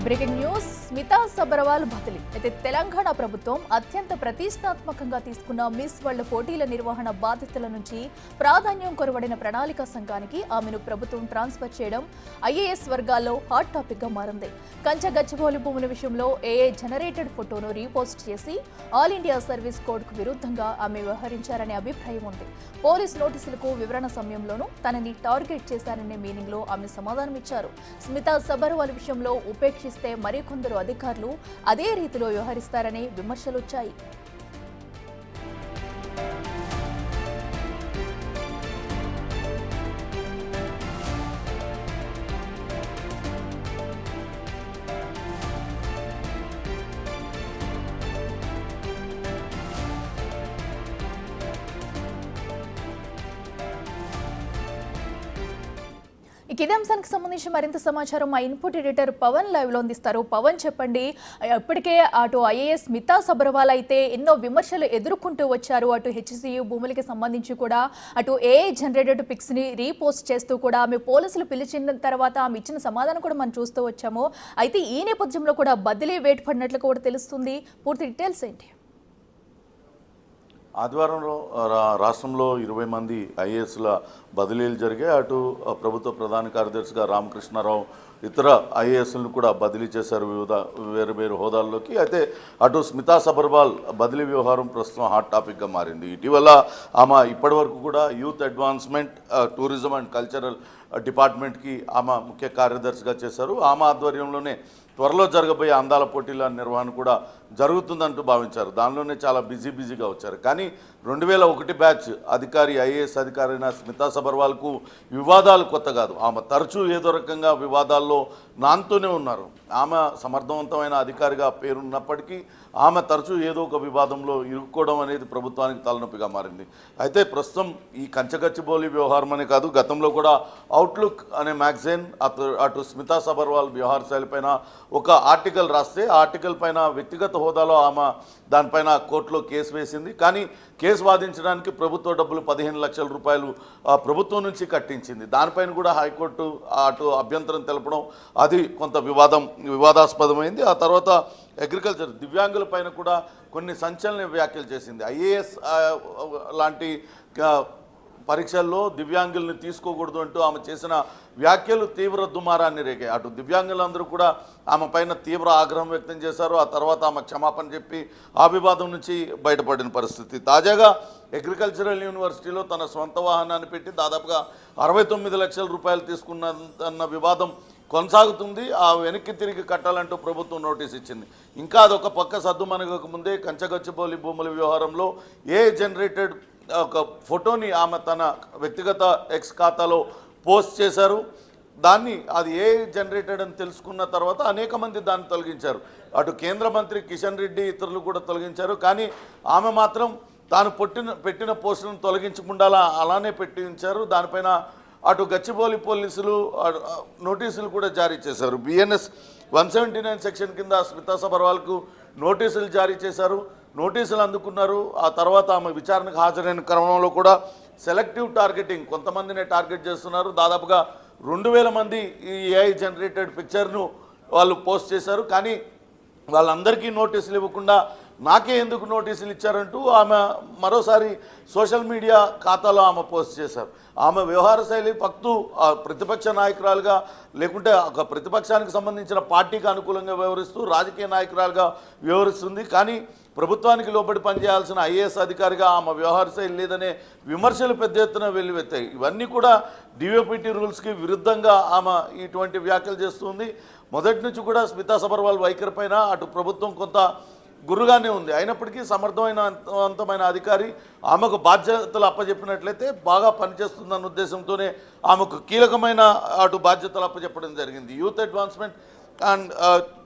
Breaking news Smita Sabharwal బదిలీ. అయితే తెలంగాణ ప్రభుత్వం అత్యంత ప్రతిష్టాత్మకంగా తీసుకున్న మిస్ వరల్డ్ పోటీల నిర్వహణ బాధ్యతల నుంచి ప్రాధాన్యం కొరవడిన ప్రణాళిక సంఘానికి ఆమెను ప్రభుత్వం ట్రాన్స్ఫర్ చేయడం ఐఏఎస్ వర్గాల్లో హాట్ టాపిక్ గా మారింది. కంచె గచ్చిబౌలి భూముల విషయంలో ఏఏ జనరేటెడ్ ఫోటోను రీపోస్ట్ చేసి ఆల్ ఇండియా సర్వీస్ కోడ్ కు విరుద్ధంగా ఆమె వ్యవహరించారనే అభిప్రాయం ఉంది. పోలీస్ నోటీసులకు వివరణ సమయంలోనూ తనని టార్గెట్ చేశారనే మీనింగ్ లో ఆమె సమాధానమిచ్చారు. స్మితా సబర్వాల్ విషయంలో ఉపేక్షిస్తే మరికొందరు అధికారులు అదే రీతిలో వ్యవహరిస్తారనే విమర్శలొచ్చాయి. ఇదే అంశానికి సంబంధించి మరింత సమాచారం మా ఇన్పుట్ ఎడిటర్ పవన్ లైవ్ లో అందిస్తారు. పవన్, చెప్పండి. ఇప్పటికే అటు ఐఏఎస్ స్మితా సబర్వాల్ అయితే ఎన్నో విమర్శలు ఎదుర్కొంటూ వచ్చారు. అటు హెచ్సియు భూములకి సంబంధించి కూడా అటు ఏఐ జనరేటెడ్ పిక్స్ ని రీపోస్ట్ చేస్తూ కూడా ఆమె పోలీసులు పిలిచిన తర్వాత ఆమె ఇచ్చిన సమాధానం కూడా మనం చూస్తూ వచ్చాము. అయితే ఈ నేపథ్యంలో కూడా బదిలీ వేటు పడినట్లు కూడా తెలుస్తుంది. పూర్తి డీటెయిల్స్ ఏంటి? ఆదివారంలో రాష్ట్రంలో 20 మంది ఐఏఎస్ల బదిలీలు జరిగాయి. అటు ప్రభుత్వ ప్రధాన కార్యదర్శిగా రామకృష్ణారావు ఇతర ఐఏఎస్లను కూడా బదిలీ చేశారు వివిధ వేరు హోదాల్లోకి. అయితే అటు స్మితా సబర్వాల్ బదిలీ వ్యవహారం ప్రస్తుతం హాట్ టాపిక్గా మారింది. ఇటీవల ఆమె ఇప్పటివరకు కూడా youth advancement, tourism and cultural డిపార్ట్మెంట్కి ఆమె ముఖ్య కార్యదర్శిగా చేశారు. ఆమె ఆధ్వర్యంలోనే త్వరలో జరగబోయే అందాల పోటీల నిర్వహణ కూడా జరుగుతుందంటూ భావించారు. దానిలోనే చాలా బిజీగా వచ్చారు. కానీ 2001 బ్యాచ్ అధికారి, ఐఏఎస్ అధికారి అయిన స్మితా సబర్వాల్కు వివాదాలు కొత్త కాదు. ఆమె తరచూ ఏదో రకంగా వివాదాల్లో నాంతూనే ఉన్నారు. ఆమె సమర్థవంతమైన అధికారిగా పేరున్నప్పటికీ ఆమె తరచూ ఏదో ఒక వివాదంలో ఇరుక్కోవడం అనేది ప్రభుత్వానికి తలనొప్పిగా మారింది. అయితే ప్రస్తుతం ఈ కంచగచ్చిబౌలి వ్యవహారం అనే కాదు, గతంలో కూడా అవుట్లుక్ అనే మ్యాగజైన్ అటు స్మితా సబర్వాల్ వ్యవహార శైలిపైన ఒక ఆర్టికల్ రాస్తే ఆ ఆర్టికల్ పైన వ్యక్తిగత హోదాలో ఆమె దానిపైన కోర్టులో కేసు వేసింది. కానీ కేసు వాదించడానికి ప్రభుత్వ డబ్బులు 15 లక్షల రూపాయలు ప్రభుత్వం నుంచి కట్టించింది. దానిపైన కూడా హైకోర్టు అటు అభ్యంతరం తెలపడం అది కొంత వివాదాస్పదమైంది. ఆ తర్వాత అగ్రికల్చర్ దివ్యాంగుల పైన కూడా కొన్ని సంచలన వ్యాఖ్యలు చేసింది. ఐఏఎస్ లాంటి పరీక్షల్లో దివ్యాంగుల్ని తీసుకోకూడదు అంటూ ఆమె చేసిన వ్యాఖ్యలు తీవ్ర దుమారాన్ని రేగాయి. అటు దివ్యాంగులందరూ కూడా ఆమె పైన తీవ్ర ఆగ్రహం వ్యక్తం చేశారు. ఆ తర్వాత ఆమె క్షమాపణ చెప్పి ఆ వివాదం నుంచి బయటపడిన పరిస్థితి. తాజాగా అగ్రికల్చరల్ యూనివర్సిటీలో తన సొంత వాహనాన్ని పెట్టి దాదాపుగా 69 లక్షల రూపాయలు తీసుకున్న వివాదం కొనసాగుతుంది. ఆ వెనక్కి తిరిగి కట్టాలంటూ ప్రభుత్వం నోటీస్ ఇచ్చింది. ఇంకా అదొక పక్క సద్దుమణగక ముందే కంచగచ్చిబౌలి భూముల వ్యవహారంలో ఏ జనరేటెడ్ ఒక ఫోటోని ఆమె తన వ్యక్తిగత ఎక్స్ ఖాతాలో పోస్ట్ చేశారు. దాన్ని అది ఏ జనరేటెడ్ అని తెలుసుకున్న తర్వాత అనేక మంది దాన్ని తొలగించారు. అటు కేంద్ర మంత్రి కిషన్ రెడ్డి ఇతరులు కూడా తొలగించారు. కానీ ఆమె మాత్రం తాను పెట్టిన పోస్టులను తొలగించకుండా అలానే పెట్టించారు. దానిపైన అటు గచ్చిబౌలి పోలీసులు నోటీసులు కూడా జారీ చేశారు. బిఎన్ఎస్ 179 సెక్షన్ కింద స్మితా సబర్వాల్కు నోటీసులు జారీ చేశారు. నోటీసులు అందుకున్నారు. ఆ తర్వాత ఆమె విచారణకు హాజరైన క్రమంలో కూడా సెలెక్టివ్ టార్గెటింగ్, కొంతమందినే టార్గెట్ చేస్తున్నారు. దాదాపుగా 2000 మంది ఈ ఏఐ జనరేటెడ్ పిక్చర్ను వాళ్ళు పోస్ట్ చేశారు. కానీ వాళ్ళందరికీ నోటీసులు ఇవ్వకుండా నాకే ఎందుకు నోటీసులు ఇచ్చారంటూ ఆమె మరోసారి సోషల్ మీడియా ఖాతాలో ఆమె పోస్ట్ చేశారు. ఆమె వ్యవహార శైలి ఫక్తు ప్రతిపక్ష నాయకురాలుగా లేకుంటే ఒక ప్రతిపక్షానికి సంబంధించిన పార్టీకి అనుకూలంగా వ్యవహరిస్తూ రాజకీయ నాయకురాలుగా వ్యవహరిస్తుంది. కానీ ప్రభుత్వానికి లోబడి పనిచేయాల్సిన ఐఏఎస్ అధికారిగా ఆమె వ్యవహార శైలి లేదనే విమర్శలు పెద్ద ఎత్తున వెల్లువెత్తాయి. ఇవన్నీ కూడా డిఓపిటి రూల్స్కి విరుద్ధంగా ఆమె ఇటువంటి వ్యాఖ్యలు చేస్తుంది. మొదటి నుంచి కూడా స్మితా సబర్వాల్ వైఖరి పైన అటు ప్రభుత్వం కొంత గురుగానే ఉంది. అయినప్పటికీ సమర్థవంతమైన అధికారి ఆమెకు బాధ్యతలు అప్పచెప్పినట్లయితే బాగా పనిచేస్తుందన్న ఉద్దేశంతోనే ఆమెకు కీలకమైన అటు బాధ్యతలు అప్పచెప్పడం జరిగింది. Youth advancement and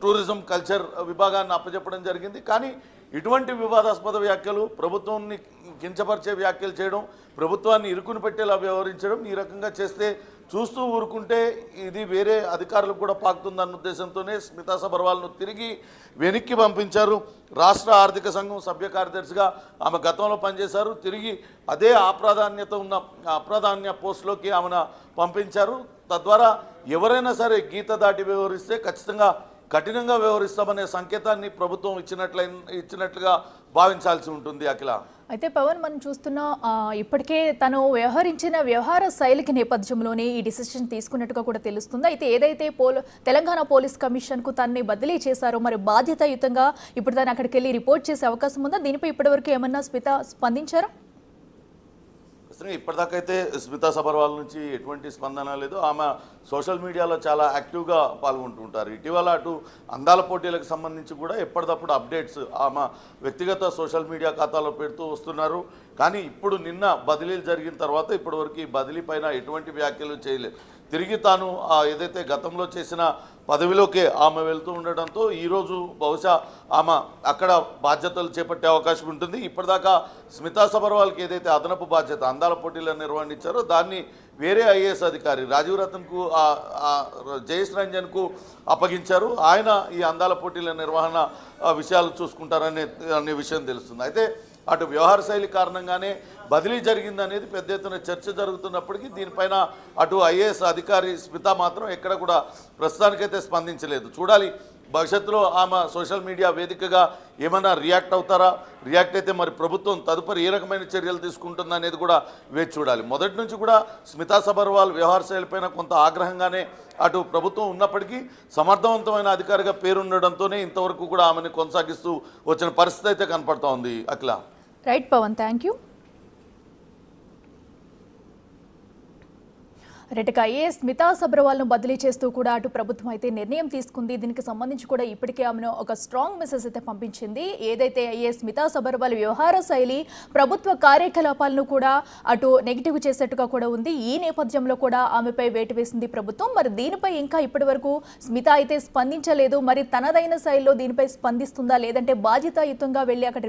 tourism culture విభాగాన్ని అప్పచెప్పడం జరిగింది. కానీ ఇటువంటి వివాదాస్పద వ్యాఖ్యలు, ప్రభుత్వాన్ని కించపరిచే వ్యాఖ్యలు చేయడం, ప్రభుత్వాన్ని ఇరుకుని పెట్టేలా వ్యవహరించడం, ఈ రకంగా చేస్తే చూస్తూ ఊరుకుంటే ఇది వేరే అధికారులకు కూడా పాకుతుందన్న ఉద్దేశంతోనే స్మితా సబర్వాల్ను తిరిగి వెనక్కి పంపించారు. రాష్ట్ర ఆర్థిక సంఘం సభ్య కార్యదర్శిగా ఆమె గతంలో పనిచేశారు. తిరిగి అదే అప్రాధాన్య పోస్టులోకి ఆమెను పంపించారు. తద్వారా ఎవరైనా సరే గీత దాటి వ్యవహరిస్తే ఖచ్చితంగా కఠినంగా వ్యవహరిస్తామనే సంకేతాన్ని ప్రభుత్వం ఇచ్చినట్లుగా భావించాల్సి ఉంటుంది అఖిల. అయితే పవన్ మనం చూస్తున్న ఇప్పటికే తను వ్యవహరించిన వ్యవహార శైలికి నేపథ్యంలోనే ఈ డిసిషన్ తీసుకున్నట్టుగా కూడా తెలుస్తుంది. అయితే ఏదైతే తెలంగాణ పోలీస్ కమిషన్కు తనని బదిలీ చేశారో మరి బాధ్యతాయుతంగా ఇప్పుడు తను అక్కడికి వెళ్ళి రిపోర్ట్ చేసే అవకాశం ఉందా? దీనిపై ఇప్పటివరకు ఏమన్నా స్మిత స్పందించారా? ఇప్పటిదాకైతే స్మితా సబర్వాల్ నుంచి ఎటువంటి స్పందన లేదు. ఆమె సోషల్ మీడియాలో చాలా యాక్టివ్గా పాల్గొంటుంటారు. ఇటీవల అటు అందాల పోటీలకు సంబంధించి కూడా ఎప్పటికప్పుడు అప్డేట్స్ ఆమె వ్యక్తిగత సోషల్ మీడియా ఖాతాలో పెడుతూ వస్తున్నారు. కానీ ఇప్పుడు నిన్న బదిలీలు జరిగిన తర్వాత ఇప్పటివరకు ఈ బదిలీ పైన ఎటువంటి వ్యాఖ్యలు చేయలేదు. తిరిగి తాను ఏదైతే గతంలో చేసిన పదవిలోకే ఆమె వెళ్తూ ఉండడంతో ఈరోజు బహుశా ఆమె అక్కడ బాధ్యతలు చేపట్టే అవకాశం ఉంటుంది. ఇప్పటిదాకా స్మితా సబర్వాల్కి ఏదైతే అదనపు బాధ్యత అందాల పోటీలను నిర్వహించారో దాన్ని వేరే ఐఏఎస్ అధికారి రాజీవ్ రతన్కు జయేష్ రంజన్కు అప్పగించారు. ఆయన ఈ అందాల పోటీల నిర్వహణ విషయాలు చూసుకుంటారనే విషయం తెలుస్తుంది. అయితే అటు వ్యవహార శైలి కారణంగానే బదిలీ జరిగిందనేది పెద్ద ఎత్తున చర్చ జరుగుతున్నప్పటికీ దీనిపైన అటు ఐఏఎస్ అధికారి స్మిత మాత్రం ఎక్కడ కూడా ప్రస్తుతానికైతే స్పందించలేదు. చూడాలి భవిష్యత్తులో ఆమె సోషల్ మీడియా వేదికగా ఏమైనా రియాక్ట్ అవుతారా? రియాక్ట్ అయితే మరి ప్రభుత్వం తదుపరి ఏ రకమైన చర్యలు తీసుకుంటుందనేది కూడా వేచి చూడాలి. మొదటి నుంచి కూడా స్మితా సబర్వాల్ వ్యవహార శైలిపైన కొంత ఆగ్రహంగానే అటు ప్రభుత్వం ఉన్నప్పటికీ సమర్థవంతమైన అధికారిగా పేరుండడంతోనే ఇంతవరకు కూడా ఆమెను కొనసాగిస్తూ వచ్చిన పరిస్థితి అయితే కనపడుతూ ఉంది Akhila. Right Pavan, thank you. రెడ్డికి ఐఏఎస్ స్మితా సబర్వాల్ను బదిలీ చేస్తూ కూడా అటు ప్రభుత్వం అయితే నిర్ణయం తీసుకుంది. దీనికి సంబంధించి కూడా ఇప్పటికే ఆమెను ఒక స్ట్రాంగ్ మెసేజ్ అయితే పంపించింది. ఏదైతే ఐఏఎస్ స్మితా సబర్వాల్ వ్యవహార శైలి ప్రభుత్వ కార్యకలాపాలను కూడా అటు నెగిటివ్ చేసేట్టుగా కూడా ఉంది. ఈ నేపథ్యంలో కూడా ఆమెపై వేటు వేసింది ప్రభుత్వం. మరి దీనిపై ఇంకా ఇప్పటి వరకు స్మిత అయితే స్పందించలేదు. మరి తనదైన శైలిలో దీనిపై స్పందిస్తుందా లేదంటే బాధ్యతాయుతంగా వెళ్ళి అక్కడ